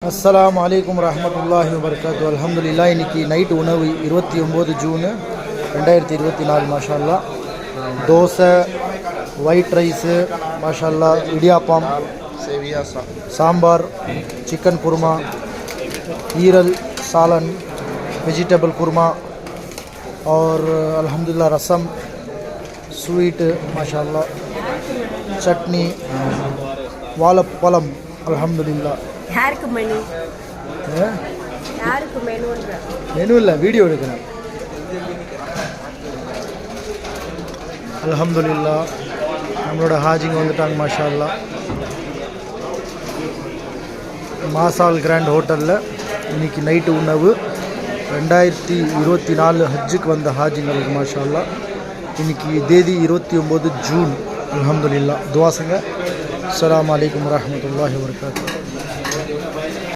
அஸ்ஸலாமு அலைக்கும் வரஹ்மத்துல்லாஹி வபரகாத்து. அல்ஹம்துலில்லாஹ். இன்னைக்கு நைட்டு உணவு 29 ஜூன் 2024. மாஷா அல்லாஹ். தோசை, ஒயிட் ரைஸு, மாஷா அல்லாஹ், இடியாப்பம், சாம்பார், சிக்கன் குருமா, ஈரல், सालन, वेजिटेबल कुरमा और अल्हम्दुलिल्लाह रसम, स्वीट माशाअल्लाह, चटनी, वालपलम अल्हम्दुलिल्लाह. யாருக்கு மெனு? யாருக்கு மெனுன்ற? மெனு இல்லை, வீடியோ எடுக்கிறேன். அல்ஹம்துலில்லாஹ். நம்மளோட ஹாஜிங்க வந்துட்டாங்க மாஷா அல்லாஹ். மாசால் கிராண்ட் ஹோட்டலில் இன்றைக்கி நைட்டு உணவு 2024 ஹஜ்ஜுக்கு வந்த ஹாஜிங்களுக்கு மாஷா அல்லாஹ். இன்றைக்கி தேதி 29 ஜூன். அல்ஹம்துலில்லாஹ். துவா செய்யுங்க. அஸ்ஸலாமு அலைக்கும் வரஹ்மத்துல்லாஹி வபரகாத்துஹு.